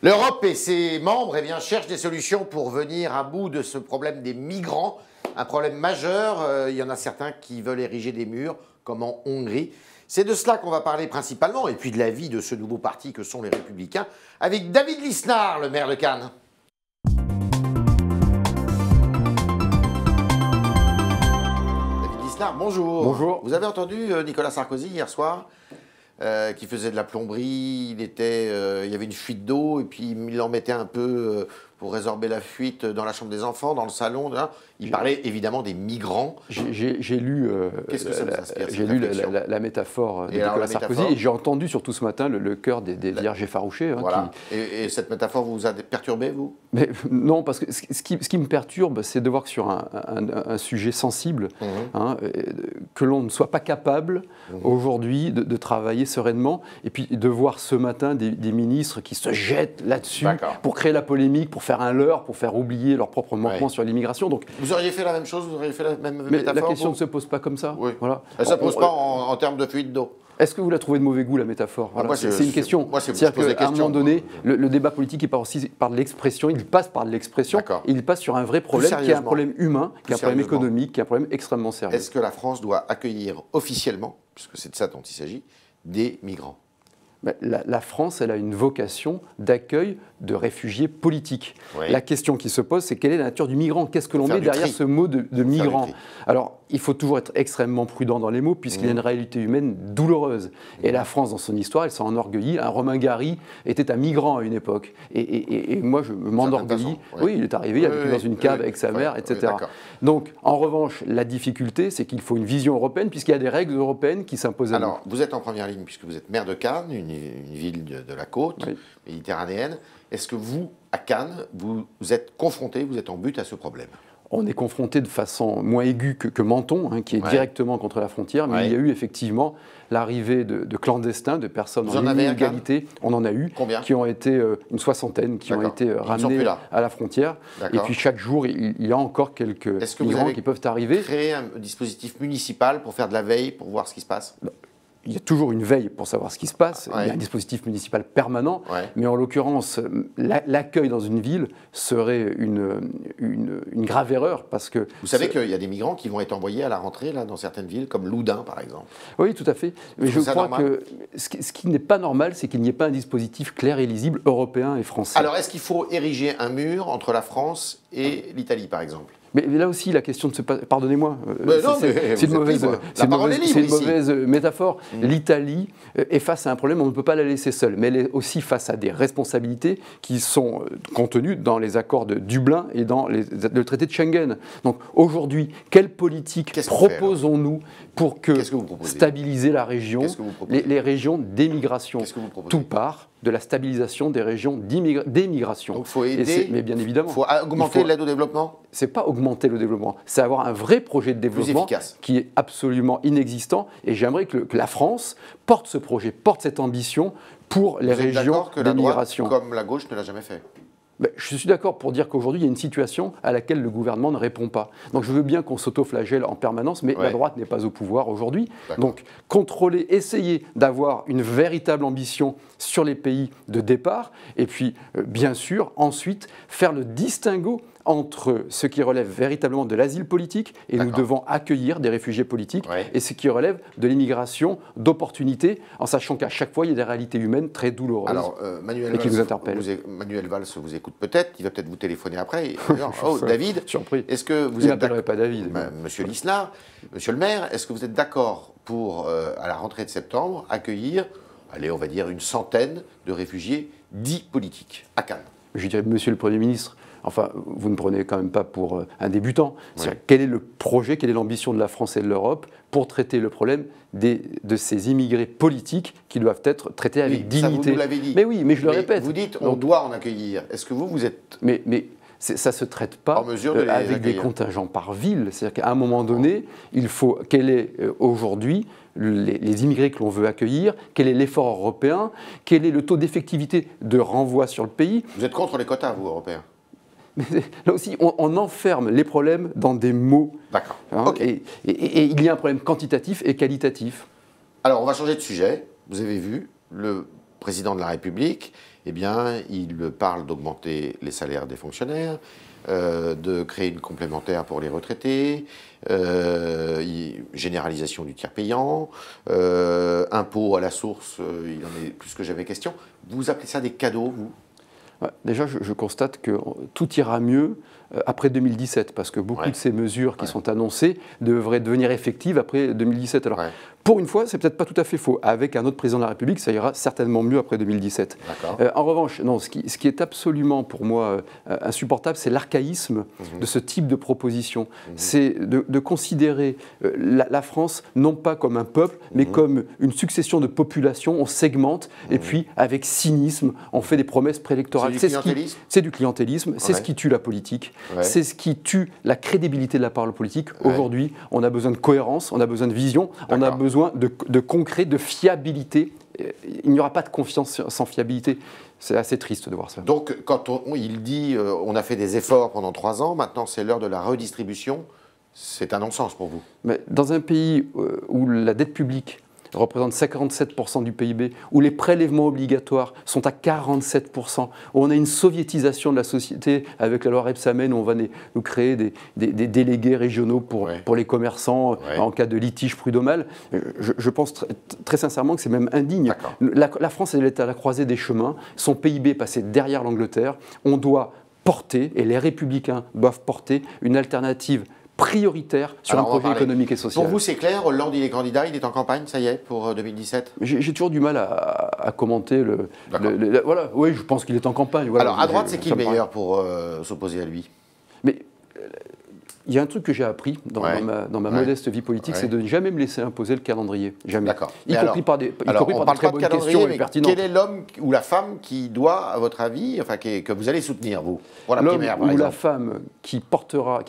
L'Europe et ses membres cherchent des solutions pour venir à bout de ce problème des migrants, un problème majeur. Il y en a certains qui veulent ériger des murs, comme en Hongrie. C'est de cela qu'on va parler principalement, et puis de la vie de ce nouveau parti que sont les Républicains, avec David Lisnard, le maire de Cannes. David Lisnard, bonjour. Bonjour. Vous avez entendu Nicolas Sarkozy hier soir qui faisait de la plomberie, il y avait une fuite d'eau et puis il en mettait un peu pour résorber la fuite dans la chambre des enfants, dans le salon. Là. Il parlait évidemment des migrants. J'ai lu, la métaphore de Nicolas Sarkozy et j'ai entendu surtout ce matin le cœur des vierges effarouchées. Hein, voilà. Et cette métaphore vous a perturbé, vous? Mais non, parce que ce qui me perturbe, c'est de voir que sur un sujet sensible, que l'on ne soit pas capable aujourd'hui de travailler sereinement, et puis de voir ce matin des ministres qui se jettent là-dessus pour créer la polémique, pour faire un leurre, pour faire oublier leurs propres manquements sur l'immigration. Donc, vous auriez fait la même chose, vous auriez fait la même métaphore? Mais la question ne se pose pas comme ça. Oui. Voilà. Elle ne se pose pas en termes de fuite d'eau. Est-ce que vous la trouvez de mauvais goût, la métaphore? Voilà. C'est une question. C'est-à-dire qu'à un moment donné, le débat politique il part aussi par de l'expression, il passe par de l'expression, il passe sur un vrai problème qui est un problème humain, qui est un problème économique, qui est un problème extrêmement sérieux. Est-ce que la France doit accueillir officiellement, puisque c'est de ça dont il s'agit, des migrants? La France, elle a une vocation d'accueil de réfugiés politiques. Oui. La question qui se pose, c'est quelle est la nature du migrant? Qu'est-ce que l'on met derrière ce mot de migrant? Alors, il faut toujours être extrêmement prudent dans les mots, puisqu'il y a une réalité humaine douloureuse. Et la France, dans son histoire, elle s'en enorgueillit. Un Romain Gary était un migrant à une époque. Et moi, je m'enorgueillis. Oui, il est arrivé, il a vécu dans une cave avec sa mère, etc. Donc, en revanche, la difficulté, c'est qu'il faut une vision européenne, puisqu'il y a des règles européennes qui s'imposent à nous. Alors, vous êtes en première ligne, puisque vous êtes maire de Cannes, une ville de la côte méditerranéenne. Est-ce que vous, à Cannes, vous êtes confronté, vous êtes en but à ce problème? On est confronté de façon moins aiguë que Menton, qui est directement contre la frontière, mais il y a eu effectivement l'arrivée de clandestins, de personnes en illégalité. On en a eu. Combien? Qui ont été une soixantaine, qui ont été ramenés à la frontière. Et puis chaque jour, il y a encore quelques migrants qui peuvent arriver. Est-ce que vous avez créé un dispositif municipal pour faire de la veille, pour voir ce qui se passe? Il y a toujours une veille pour savoir ce qui se passe. Il y a un dispositif municipal permanent. Mais en l'occurrence, l'accueil dans une ville serait une grave erreur. Parce que vous savez qu'il y a des migrants qui vont être envoyés à la rentrée là, dans certaines villes, comme Loudun par exemple. Oui, tout à fait. Mais je crois que ce qui n'est pas normal, c'est qu'il n'y ait pas un dispositif clair et lisible européen et français. Alors, est-ce qu'il faut ériger un mur entre la France et l'Italie, par exemple? Mais là aussi, la question de se passer... Pardonnez-moi, c'est une mauvaise métaphore. L'Italie est face à un problème, on ne peut pas la laisser seule. Mais elle est aussi face à des responsabilités qui sont contenues dans les accords de Dublin et dans le traité de Schengen. Donc aujourd'hui, quelle politique proposons-nous pour stabiliser la région, les régions d'émigration? Tout part de la stabilisation des régions d'émigration. Donc il faut aider, mais bien évidemment. Il faut augmenter l'aide au développement? C'est pas augmenter le développement, c'est avoir un vrai projet de développement qui est absolument inexistant. Et j'aimerais que la France porte ce projet, porte cette ambition pour les régions d'émigration. Comme la gauche ne l'a jamais fait? Je suis d'accord pour dire qu'aujourd'hui, il y a une situation à laquelle le gouvernement ne répond pas. Donc je veux bien qu'on s'auto-flagelle en permanence, mais la droite n'est pas au pouvoir aujourd'hui. Donc contrôler, essayer d'avoir une véritable ambition sur les pays de départ, et puis bien sûr, ensuite, faire le distinguo entre ce qui relève véritablement de l'asile politique, et nous devons accueillir des réfugiés politiques, et ce qui relève de l'immigration d'opportunité, en sachant qu'à chaque fois, il y a des réalités humaines très douloureuses. Alors, Manuel qui vous interpellent. Manuel Valls vous écoute peut-être, il va peut-être vous téléphoner après. David, est-ce que vous êtes d'accord? Pas David. Monsieur Lisnard, monsieur le maire, est-ce que vous êtes d'accord pour, à la rentrée de septembre, accueillir, allez, on va dire, une centaine de réfugiés dits politiques à Cannes? Je dirais, monsieur le Premier ministre, enfin, vous ne prenez quand même pas pour un débutant. Quel est le projet, quelle est l'ambition de la France et de l'Europe pour traiter le problème de ces immigrés politiques qui doivent être traités avec dignité? Ça, vous l'avez dit. Mais oui, mais je le répète. Vous dites, on doit en accueillir. Est-ce que vous êtes... Mais ça ne se traite pas avec des contingents par ville. C'est-à-dire qu'à un moment donné, il faut... Quel est aujourd'hui les immigrés que l'on veut accueillir? Quel est l'effort européen? Quel est le taux d'effectivité de renvoi sur le pays? Vous êtes contre les quotas, vous, Européens? Mais là aussi, on enferme les problèmes dans des mots. D'accord. Et il y a un problème quantitatif et qualitatif. Alors, on va changer de sujet. Vous avez vu, le président de la République, eh bien, il parle d'augmenter les salaires des fonctionnaires, de créer une complémentaire pour les retraités, généralisation du tiers payant, impôt à la source, il en est plus que jamais question. Vous appelez ça des cadeaux, vous ? Déjà, je constate que tout ira mieux après 2017, parce que beaucoup de ces mesures qui sont annoncées devraient devenir effectives après 2017. Alors, pour une fois, c'est peut-être pas tout à fait faux. Avec un autre président de la République, ça ira certainement mieux après 2017. En revanche, non, ce qui est absolument pour moi insupportable, c'est l'archaïsme de ce type de proposition. C'est de considérer la France non pas comme un peuple, mais comme une succession de populations. On segmente et puis, avec cynisme, on fait des promesses préélectorales. C'est du clientélisme, c'est ce qui tue la politique, c'est ce qui tue la crédibilité de la parole politique. Aujourd'hui, on a besoin de cohérence, on a besoin de vision, on a besoin de concret, de fiabilité. Il n'y aura pas de confiance sans fiabilité. C'est assez triste de voir ça. Donc, quand il dit on a fait des efforts pendant 3 ans, maintenant c'est l'heure de la redistribution, c'est un non-sens pour vous? Mais dans un pays où la dette publique représente 57% du PIB, où les prélèvements obligatoires sont à 47%, où on a une soviétisation de la société avec la loi Rebsamen, où on va nous créer des délégués régionaux pour les commerçants en cas de litige prud'homal. Je pense très sincèrement que c'est même indigne. La France, elle est à la croisée des chemins. Son PIB est passé derrière l'Angleterre. On doit porter, et les Républicains doivent porter, une alternative prioritaire sur un projet économique et social. Pour vous, c'est clair, Hollande, il est candidat, il est en campagne, ça y est, pour 2017 ? J'ai toujours du mal à commenter voilà, oui, je pense qu'il est en campagne. Voilà, alors, à droite, c'est qui le meilleur pour s'opposer à lui ? Mais il y a un truc que j'ai appris dans ma modeste vie politique, c'est de ne jamais me laisser imposer le calendrier. Jamais. Y compris par des très bonnes questions et pertinentes. Quel est l'homme ou la femme qui doit, à votre avis, enfin, que vous allez soutenir, vous, pour la primaire, par exemple ? L'homme ou la femme qui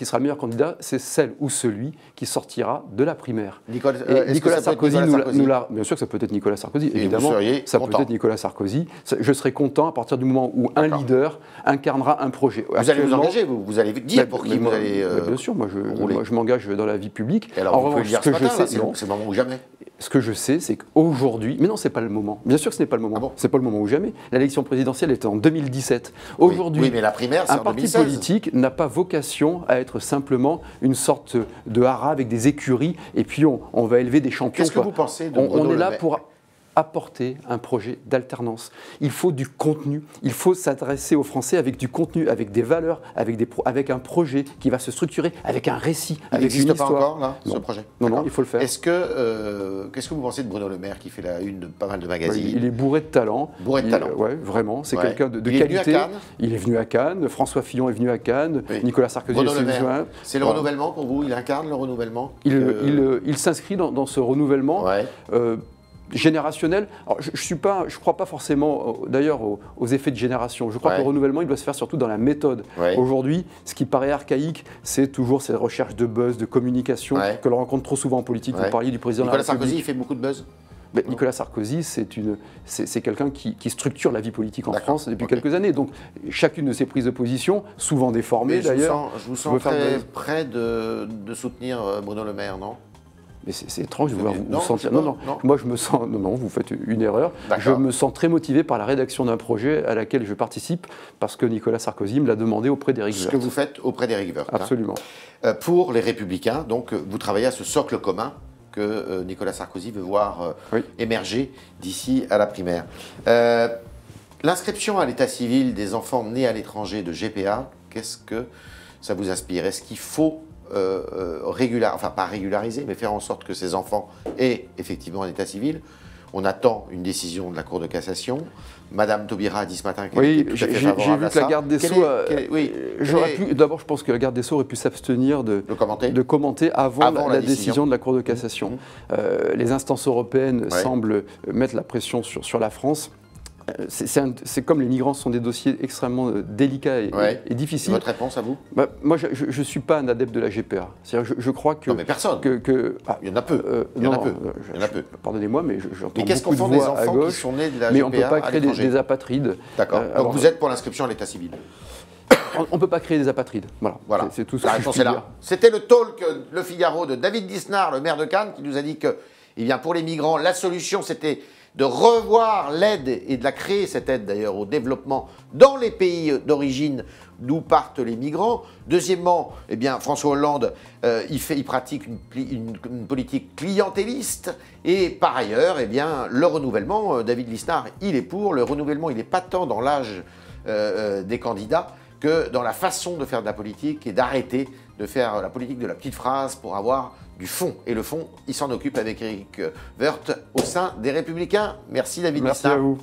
sera le meilleur candidat, c'est celle ou celui qui sortira de la primaire. Nicolas Sarkozy nous l'a... Bien sûr que ça peut être Nicolas Sarkozy, évidemment. Ça peut être Nicolas Sarkozy. Je serai content à partir du moment où un leader incarnera un projet. Vous allez vous engager, vous allez dire pour qui vous allez... Bien sûr, moi je m'engage dans la vie publique. Et alors, en revanche, ce que je sais, c'est le moment ou jamais. Ce que je sais, c'est qu'aujourd'hui, mais non, c'est pas le moment. Bien sûr que ce n'est pas le moment. C'est pas le moment ou jamais. L'élection présidentielle était en 2017. Aujourd'hui, mais la primaire, c'est en 2016. Un parti politique n'a pas vocation à être simplement une sorte de haras avec des écuries et puis on va élever des champions. Qu'est-ce que vous pensez de Bruno On est là Le Maire pour apporter un projet d'alternance. Il faut du contenu. Il faut s'adresser aux Français avec du contenu, avec des valeurs, avec un projet qui va se structurer, avec un récit, avec une histoire. Il n'existe pas encore, là, ce projet? Non, il faut le faire. Qu'est-ce que vous pensez de Bruno Le Maire, qui fait la une de pas mal de magazines? Il est bourré de talent. Oui, vraiment. C'est quelqu'un de qualité. Il est venu à Cannes. Il est venu à Cannes. François Fillon est venu à Cannes. Nicolas Sarkozy est venu à Cannes. C'est le renouvellement pour vous? Il incarne le renouvellement? Il s'inscrit dans ce renouvellement. Générationnel. Alors, je crois pas forcément, d'ailleurs, aux effets de génération. Je crois que le renouvellement, il doit se faire surtout dans la méthode. Aujourd'hui, ce qui paraît archaïque, c'est toujours ces recherches de buzz, de communication que l'on rencontre trop souvent en politique. Vous parliez du président de la République. Nicolas Sarkozy, il fait beaucoup de buzz? Nicolas Sarkozy, c'est quelqu'un qui structure la vie politique en France depuis quelques années. Donc, chacune de ses prises de position, souvent déformées d'ailleurs. Je vous sens très près de soutenir Bruno Le Maire, non? Mais c'est étrange de vous sentir. Non. Moi je me sens. Non, vous faites une erreur. Je me sens très motivé par la rédaction d'un projet à laquelle je participe parce que Nicolas Sarkozy me l'a demandé auprès d'Éric Woerth. Ce que vous faites auprès d'Éric Woerth. Absolument. Pour les Républicains, donc vous travaillez à ce socle commun que Nicolas Sarkozy veut voir émerger d'ici à la primaire. L'inscription à l'état civil des enfants nés à l'étranger de GPA, qu'est-ce que ça vous inspire? Est-ce qu'il faut enfin pas régulariser, mais faire en sorte que ces enfants aient effectivement un état civil? On attend une décision de la Cour de cassation. Madame Taubira a dit ce matin qu'elle était tout à fait favorable à ça. J'ai vu que la garde des Sceaux... D'abord, je pense que la garde des Sceaux aurait pu s'abstenir de commenter avant la décision de la Cour de cassation. Les instances européennes semblent mettre la pression sur la France. C'est comme les migrants, ce sont des dossiers extrêmement délicats et difficiles. Votre réponse à vous? Moi, je ne suis pas un adepte de la GPA. Je crois que... Non, mais personne. Il y en a peu. Il y en a peu. Pardonnez-moi, mais j'entends beaucoup qu'est-ce qu'on fait des enfants qui sont nés de la GPA? Mais on ne peut pas créer des apatrides. D'accord. Donc vous êtes pour l'inscription à l'état civil? On ne peut pas créer des apatrides. Voilà. C'est tout ce que je peux dire. C'était le talk Le Figaro de David Lisnard, le maire de Cannes, qui nous a dit que pour les migrants, la solution, c'était de revoir l'aide et de la créer, cette aide d'ailleurs au développement dans les pays d'origine d'où partent les migrants. Deuxièmement, eh bien, François Hollande, il pratique une politique clientéliste. Et par ailleurs, eh bien, le renouvellement, David Lisnard, il est pour. Le renouvellement, il n'est pas tant dans l'âge des candidats que dans la façon de faire de la politique et d'arrêter de faire la politique de la petite phrase pour avoir du fond. Et le fond, il s'en occupe avec Éric Woerth au sein des Républicains. Merci David Lisnard. Merci à vous.